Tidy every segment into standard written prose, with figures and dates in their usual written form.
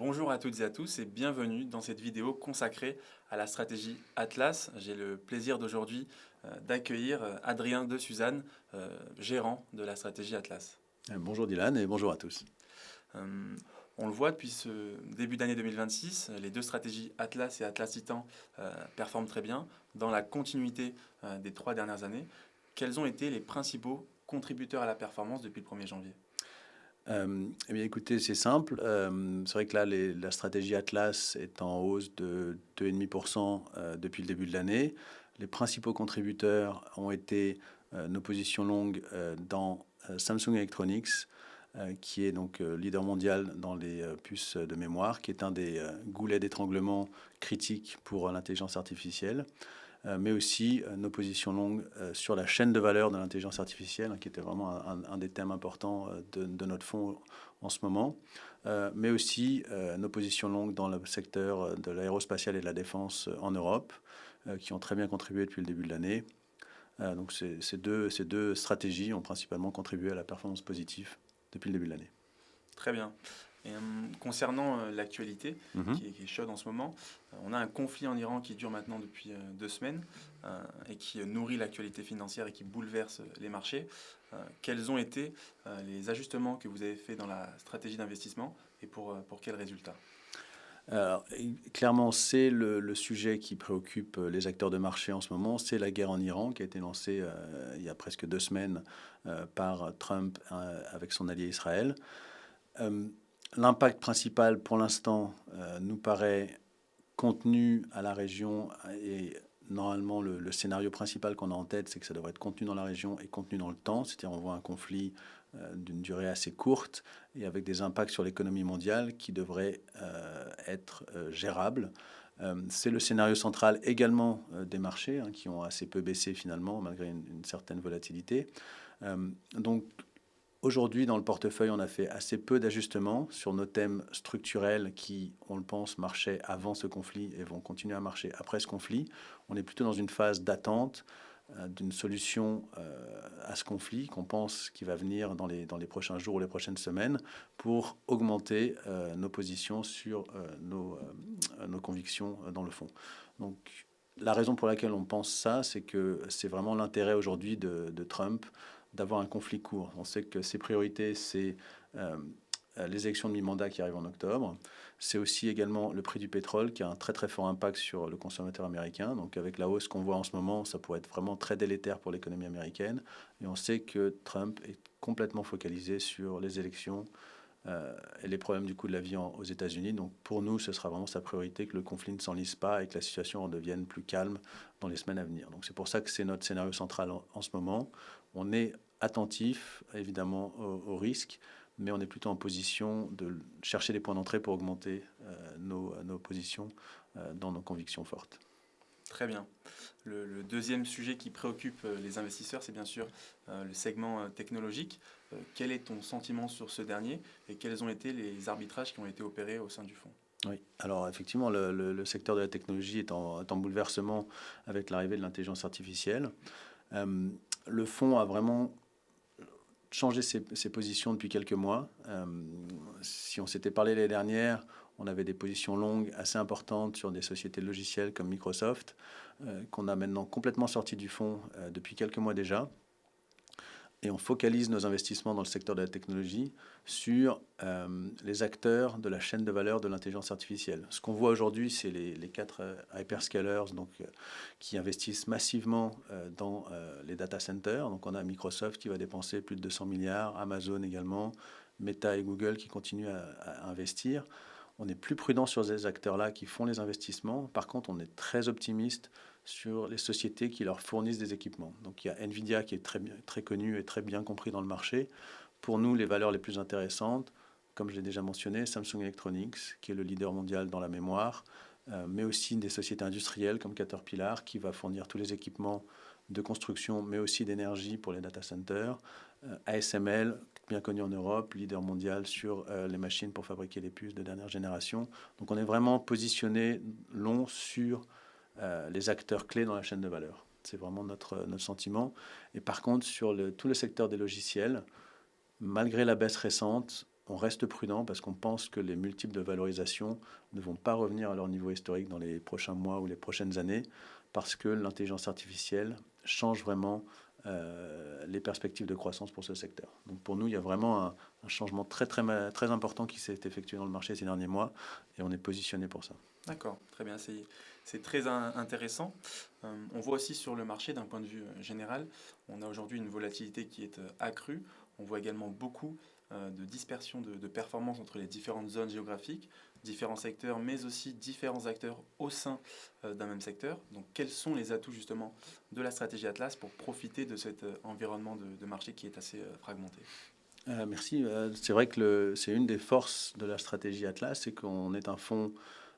Bonjour à toutes et à tous et bienvenue dans cette vidéo consacrée à la stratégie Atlas. J'ai le plaisir d'aujourd'hui d'accueillir Adrien de Suzanne, gérant de la stratégie Atlas. Bonjour Dylan et bonjour à tous. Euh, on le voit depuis ce début d'année 2026, les deux stratégies Atlas et Atlas Titan performent très bien dans la continuité des 3 dernières années. Quels ont été les principaux contributeurs à la performance depuis le 1er janvier? Eh bien écoutez, c'est simple. C'est vrai que là, la stratégie Atlas est en hausse de 2,5% depuis le début de l'année. Les principaux contributeurs ont été nos positions longues dans Samsung Electronics, qui est donc leader mondial dans les puces de mémoire, qui est un des goulets d'étranglement critiques pour l'intelligence artificielle. Mais aussi nos positions longues sur la chaîne de valeur de l'intelligence artificielle, qui était vraiment un des thèmes importants de notre fonds en ce moment, mais aussi nos positions longues dans le secteur de l'aérospatiale et de la défense en Europe, qui ont très bien contribué depuis le début de l'année. Donc ces deux stratégies ont principalement contribué à la performance positive depuis le début de l'année. Très bien. Et, concernant l'actualité qui est chaude en ce moment, on a un conflit en Iran qui dure maintenant depuis 2 semaines et qui nourrit l'actualité financière et qui bouleverse les marchés. Quels ont été les ajustements que vous avez faits dans la stratégie d'investissement et pour quels résultats? Alors, clairement, c'est le sujet qui préoccupe les acteurs de marché en ce moment. C'est la guerre en Iran qui a été lancée il y a presque 2 semaines par Trump avec son allié Israël. Euh, L'impact principal pour l'instant nous paraît contenu à la région et normalement le scénario principal qu'on a en tête, c'est que ça devrait être contenu dans la région et contenu dans le temps. C'est-à-dire on voit un conflit d'une durée assez courte et avec des impacts sur l'économie mondiale qui devraient être gérables. C'est le scénario central également des marchés qui ont assez peu baissé finalement malgré une certaine volatilité. Donc aujourd'hui, dans le portefeuille, on a fait assez peu d'ajustements sur nos thèmes structurels qui, on le pense, marchaient avant ce conflit et vont continuer à marcher après ce conflit. On est plutôt dans une phase d'attente d'une solution à ce conflit qu'on pense qui va venir dans les prochains jours ou les prochaines semaines pour augmenter nos positions sur nos convictions dans le fond. Donc, la raison pour laquelle on pense ça, c'est que c'est vraiment l'intérêt aujourd'hui de Trump d'avoir un conflit court. On sait que ses priorités, c'est euh, les élections de mi-mandat qui arrivent en octobre. C'est aussi également le prix du pétrole qui a un très très fort impact sur le consommateur américain. Donc avec la hausse qu'on voit en ce moment, ça pourrait être vraiment très délétère pour l'économie américaine. Et on sait que Trump est complètement focalisé sur les élections et les problèmes du coût de la vie aux États-Unis. Donc pour nous, ce sera vraiment sa priorité que le conflit ne s'enlise pas et que la situation redevienne plus calme dans les semaines à venir. Donc c'est pour ça que c'est notre scénario central en ce moment. On est attentif évidemment au risque, mais on est plutôt en position de chercher des points d'entrée pour augmenter nos positions dans nos convictions fortes. Très bien. Le deuxième sujet qui préoccupe les investisseurs, c'est bien sûr le segment technologique. Quel est ton sentiment sur ce dernier et quels ont été les arbitrages qui ont été opérés au sein du fonds? Oui, alors effectivement, le secteur de la technologie est en bouleversement avec l'arrivée de l'intelligence artificielle. Euh, le fonds a vraiment changé ses positions depuis quelques mois. Si on s'était parlé l'année dernière, on avait des positions longues assez importantes sur des sociétés de logiciels comme Microsoft, qu'on a maintenant complètement sorti du fonds depuis quelques mois déjà. Et on focalise nos investissements dans le secteur de la technologie sur les acteurs de la chaîne de valeur de l'intelligence artificielle. Ce qu'on voit aujourd'hui, c'est les quatre hyperscalers qui investissent massivement dans les data centers. Donc on a Microsoft qui va dépenser plus de 200 milliards, Amazon également, Meta et Google qui continuent à investir. On est plus prudent sur ces acteurs-là qui font les investissements. Par contre, on est très optimiste sur les sociétés qui leur fournissent des équipements. Donc il y a Nvidia qui est très connu et très bien compris dans le marché. Pour nous, les valeurs les plus intéressantes, comme je l'ai déjà mentionné, Samsung Electronics, qui est le leader mondial dans la mémoire, mais aussi des sociétés industrielles comme Caterpillar, qui va fournir tous les équipements de construction, mais aussi d'énergie pour les data centers. ASML, bien connu en Europe, leader mondial sur les machines pour fabriquer les puces de dernière génération. Donc on est vraiment positionné long sur les acteurs clés dans la chaîne de valeur. C'est vraiment notre sentiment. Et par contre, sur tout le secteur des logiciels, malgré la baisse récente, on reste prudent parce qu'on pense que les multiples de valorisation ne vont pas revenir à leur niveau historique dans les prochains mois ou les prochaines années parce que l'intelligence artificielle change vraiment les perspectives de croissance pour ce secteur. Donc pour nous, il y a vraiment un changement très important qui s'est effectué dans le marché ces derniers mois et on est positionné pour ça. D'accord, très bien, c'est très intéressant. On voit aussi sur le marché d'un point de vue général, on a aujourd'hui une volatilité qui est accrue. On voit également beaucoup de dispersion de performance entre les différentes zones géographiques, différents secteurs, mais aussi différents acteurs au sein d'un même secteur. Donc quels sont les atouts justement de la stratégie Atlas pour profiter de cet environnement de marché qui est assez fragmenté? Merci. C'est vrai que c'est une des forces de la stratégie Atlas, c'est qu'on est un fonds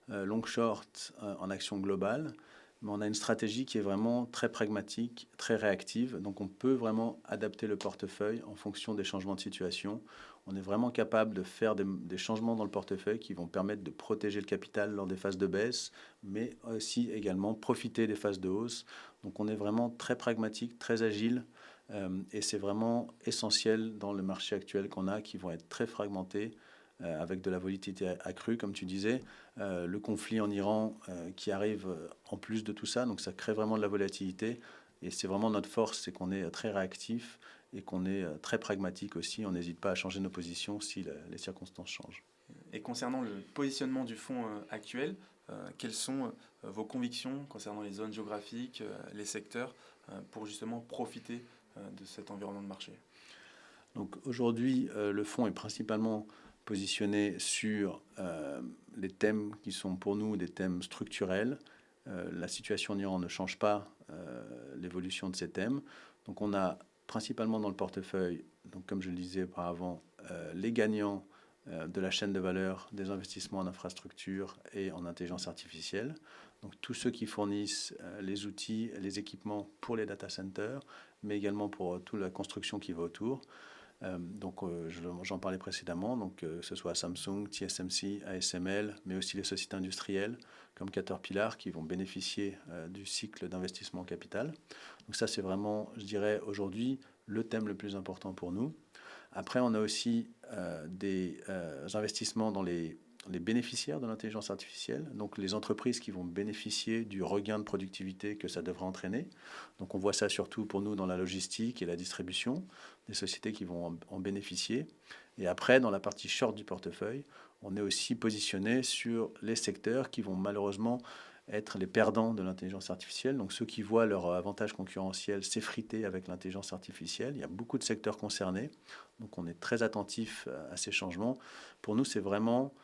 long-short en action globale, mais on a une stratégie qui est vraiment très pragmatique, très réactive. Donc on peut vraiment adapter le portefeuille en fonction des changements de situation. On est vraiment capable de faire des changements dans le portefeuille qui vont permettre de protéger le capital lors des phases de baisse, mais aussi également profiter des phases de hausse. Donc on est vraiment très pragmatique, très agile. Et c'est vraiment essentiel dans le marché actuel qu'on a, qui vont être très fragmentés, avec de la volatilité accrue, comme tu disais. Le conflit en Iran qui arrive en plus de tout ça, donc ça crée vraiment de la volatilité. Et c'est vraiment notre force, c'est qu'on est très réactif et qu'on est très pragmatique aussi. On n'hésite pas à changer nos positions si les circonstances changent. Et concernant le positionnement du fonds actuel, quelles sont vos convictions concernant les zones géographiques, les secteurs, pour justement profiter de cet environnement de marché? Donc aujourd'hui, le fonds est principalement positionné sur les thèmes qui sont pour nous des thèmes structurels. La situation en Iran ne change pas l'évolution de ces thèmes. Donc on a principalement dans le portefeuille, donc comme je le disais auparavant, les gagnants de la chaîne de valeur des investissements en infrastructure et en intelligence artificielle. Donc tous ceux qui fournissent les outils, les équipements pour les data centers, mais également pour toute la construction qui va autour. J'en parlais précédemment, donc que ce soit Samsung, TSMC, ASML, mais aussi les sociétés industrielles comme Caterpillar qui vont bénéficier du cycle d'investissement en capital. Donc ça, c'est vraiment, je dirais, aujourd'hui, le thème le plus important pour nous. Après, on a aussi des investissements dans les bénéficiaires de l'intelligence artificielle, donc les entreprises qui vont bénéficier du regain de productivité que ça devrait entraîner. Donc on voit ça surtout pour nous dans la logistique et la distribution, des sociétés qui vont en bénéficier. Et après, dans la partie short du portefeuille, on est aussi positionné sur les secteurs qui vont malheureusement être les perdants de l'intelligence artificielle, donc ceux qui voient leur avantage concurrentiel s'effriter avec l'intelligence artificielle. Il y a beaucoup de secteurs concernés, donc on est très attentif à ces changements. Pour nous, c'est vraiment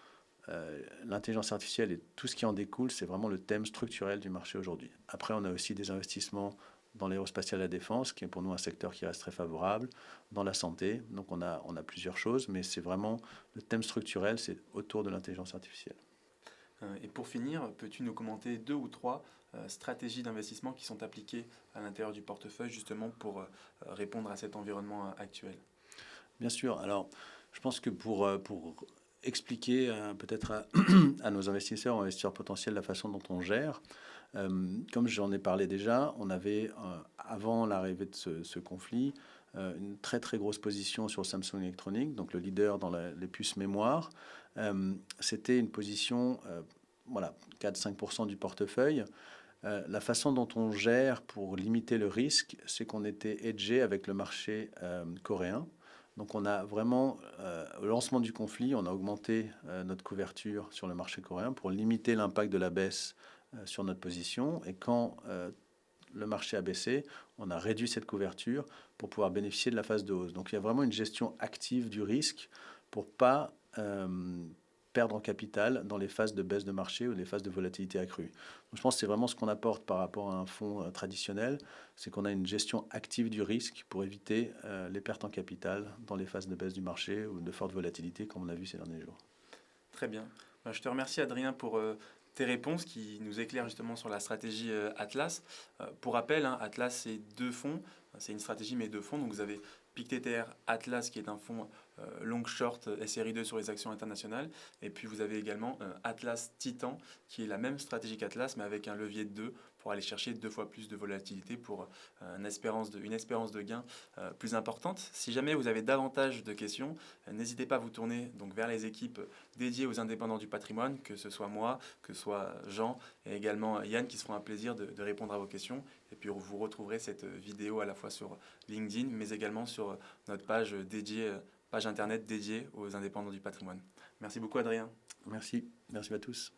l'intelligence artificielle et tout ce qui en découle, c'est vraiment le thème structurel du marché aujourd'hui. Après, on a aussi des investissements dans l'aérospatial et la défense, qui est pour nous un secteur qui reste très favorable, dans la santé. Donc on a plusieurs choses, mais c'est vraiment le thème structurel, c'est autour de l'intelligence artificielle. Et pour finir, peux-tu nous commenter 2 ou 3 stratégies d'investissement qui sont appliquées à l'intérieur du portefeuille justement pour répondre à cet environnement actuel? Bien sûr. Alors, je pense que pour expliquer peut-être à nos investisseurs, investisseurs potentiels, la façon dont on gère, comme j'en ai parlé déjà, on avait, avant l'arrivée de ce conflit, une très très grosse position sur Samsung Electronics, donc le leader dans les puces mémoire. C'était une position, voilà, 4-5% du portefeuille. La façon dont on gère pour limiter le risque, c'est qu'on était hedgé avec le marché coréen. Donc on a vraiment, au lancement du conflit, on a augmenté notre couverture sur le marché coréen pour limiter l'impact de la baisse sur notre position. Et quand le marché a baissé, on a réduit cette couverture pour pouvoir bénéficier de la phase de hausse. Donc il y a vraiment une gestion active du risque pour pas perdre en capital dans les phases de baisse de marché ou les phases de volatilité accrue. Donc, je pense que c'est vraiment ce qu'on apporte par rapport à un fonds traditionnel, c'est qu'on a une gestion active du risque pour éviter les pertes en capital dans les phases de baisse du marché ou de forte volatilité comme on a vu ces derniers jours. Très bien. Je te remercie Adrien pour tes réponses qui nous éclairent justement sur la stratégie Atlas. Pour rappel, hein, Atlas c'est 2 fonds, c'est une stratégie mais 2 fonds. Donc vous avez PIC TTR Atlas qui est un fonds long short SRI 2 sur les actions internationales. Et puis vous avez également Atlas Titan, qui est la même stratégie qu'Atlas, mais avec un levier de 2 pour aller chercher 2 fois plus de volatilité pour une espérance de gain plus importante. Si jamais vous avez davantage de questions, n'hésitez pas à vous tourner donc vers les équipes dédiées aux indépendants du patrimoine, que ce soit moi, que ce soit Jean et également Yann, qui se feront un plaisir de répondre à vos questions. Et puis vous retrouverez cette vidéo à la fois sur LinkedIn, mais également sur notre page internet dédiée aux indépendants du patrimoine. Merci beaucoup Adrien. Merci à tous.